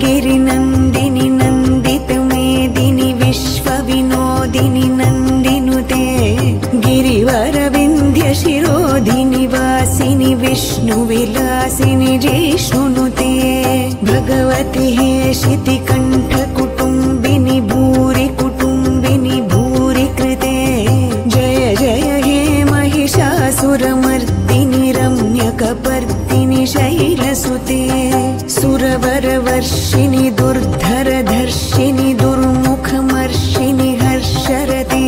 गिरिनन्दिनि नन्दितमेदिनि विश्वविनोदिनि नन्दिनुते गिरिवरविन्ध्यशिरोधिनि वासिनि विष्णुविलासिनि जिष्णुनुते भगवति हेशितिकण्ठकुटुम्बिनि भूरि कुटुम्बिनि भूरि कृते जय जय हे महिषासुरमर्दिनि रम्यकपर्दिनि शैलसुते सुरवरवर्षिणि दुर्धरधर्षिणि दुर्मुखमर्षिणि हर्षरते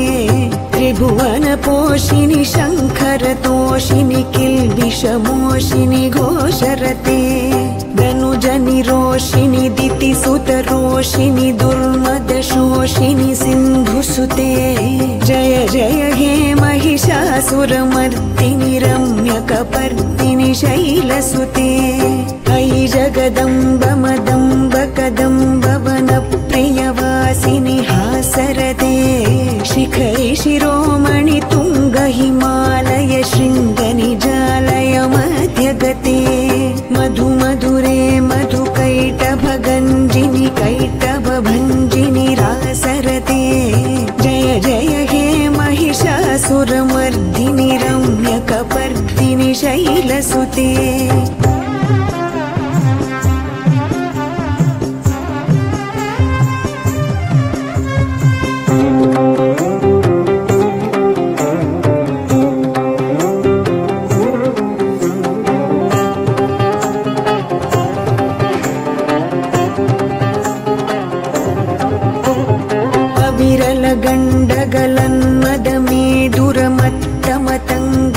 त्रिभुवनपोषिणि शङ्खरतोषिणि किल्बिषमोषिणि घोषरते धनुजनिरोषिणि दितिसुतरोषिणि दुर्मदशोषिणि सिन्धुसुते जय जय हे महिषासुरमर्दिनि रम्यकपर्दिनि शैलसुते अयि जगदम्ब मदम्ब कदम्ब वनप्रियवासिनि हासरते शिखरि शिरोमणि तुङ्ग हिमालय शृङ्गनिजालय मध्यगते मधु मधुरे मधुकैटभगञ्जिनि कैटभभञ्जिनि रासरते जय जय हे महिषासुरमर्दिनि रम्यकपर्दिनि शैलसुते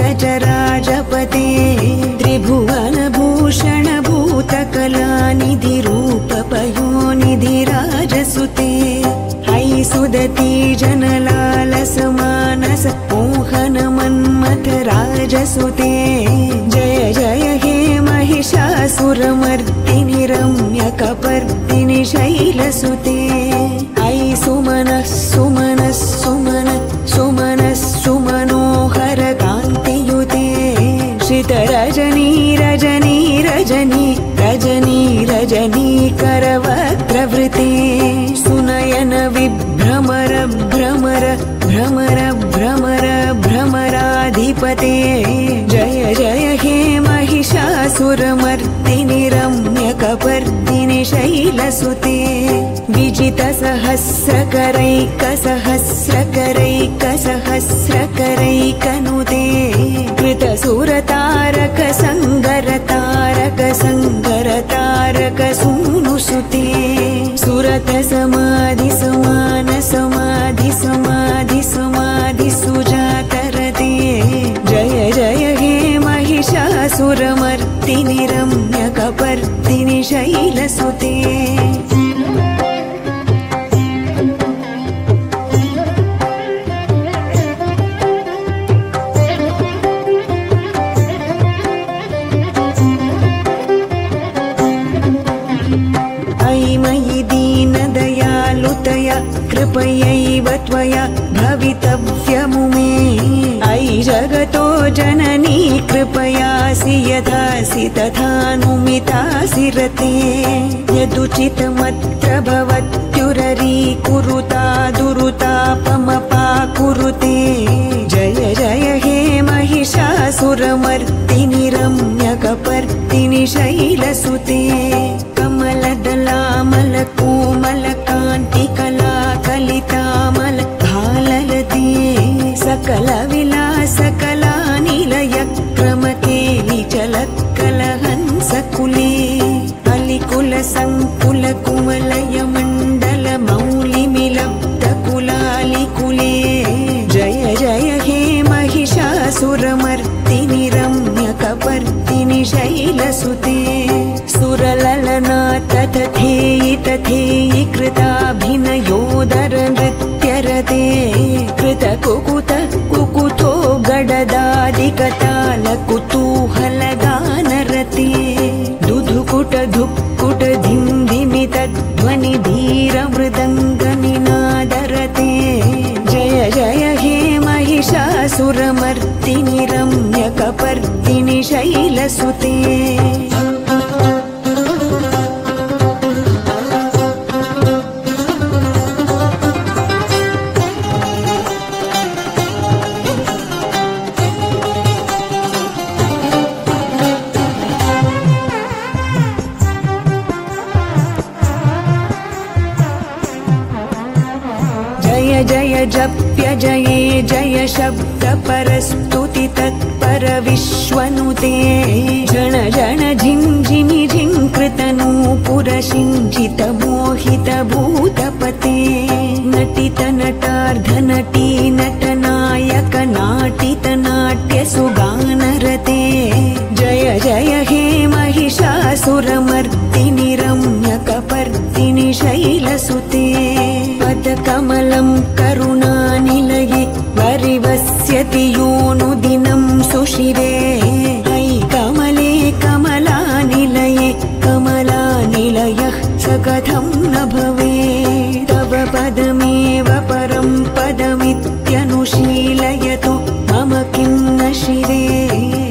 गण्डगलन्मदमेदुरमत्तमतङ्गजराजपते त्रिभुवनभूषणभूतकलानिधि रूपपयोनिधि राजसुते अयि सुदती जनलालसमानस मोहन मन्मथ राजसुते जय जय हे महिषासुरमर्दिनि रम्यकपर्दिनि शैलसुते अयि सुमनः सुमनः सुमन सुमनः सुमनोहर कान्तियुते श्रितरजनी रजनी रजनी रजनी रजनी करवक्त्रवृते सुनयन विभ्रमर भ्रमर भ्रमर भ्रमर भ्रमराधिपते जय जय हे महिषासुरमर्दिनि रम्यकपर्दिनि शैलसुते विजितसहस्रकरैकसहस्रकरैकसहस्रकरैकनुते कृतसुरतारक संगरतारक संगरतारक सूनुसुते सुरत समाधि समान समाधि समाधि समाधि सुजातरते जय जय हे महिषासुरमर्दिनि रम्यकपर्दिनि शैलसुते कृपयैव त्वया भवितव्यमुमे अयि जगतो जननी कृपयासि यथासि तथानुमितासि रते यदुचितमत्र भवत्युररीकुरुता दुरुतापमपाकुरुते जय जय हे महिषासुरमर्दिनि रम्यकपर्दिनि शैलसुते कमलदलामलकोमलकान्तिकला कलितामल भाललते सकलविलासकलानिलयक्रमकेलिचलत्कलहंसकुले अलिकुलसङ्कुलकुमलयमण्डल मौलिमिलब्धकुलालिकुले जय जय हे महिषासुरमर्दिनि रम्यकपर्दिनि शैलसुते सुरललना तथेयि तथेयि कृताभिनयोदर नृत्यरते कृतकुकुत कुकुतो गडदादिकताल कुतूहलगानरते दुधुकुट धुक्कुट धिम्धिमि तद्ध्वनि धीर मृदङ्गनिनादरते जय जय हे महिषासुरमर्दिनि रम्यकपर्दिनि शैलसुते जय जप्य जये जय शब्द परस्तुति तत्पर विश्वनुते जन जन झिञ्झिमि झिङ्कृतनूपुर सिञ्चित मोहित भूतपते नटित नटार्ध नटी नटनायक नाटित नाट्य सुगानरते जय जय हे महिषासुरमर्दिनि रम्यकपर्दिनि शैलसुते पदकमलं करुणानिलये वरिवस्यति योऽनुदिनं सुशिरे अयि कमले कमलानिलये कमलानिलयः स कथं न भवेत् तव पदमेव परं पदमित्यनुशीलयतु मम किं न शिरे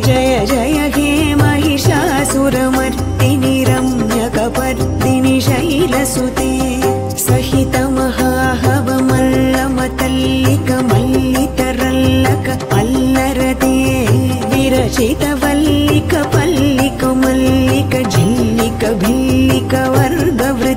जय जय हे महिषासुरमर्दिनि रम्यकपर्दिनि शैलसुते सहित महाहवमल्लमतल्लिक मल्लितरल्लक अल्लरते विरचित वल्लिक पल्लिक मल्लिक झिल्लिक भिल्लिक वर्गवृ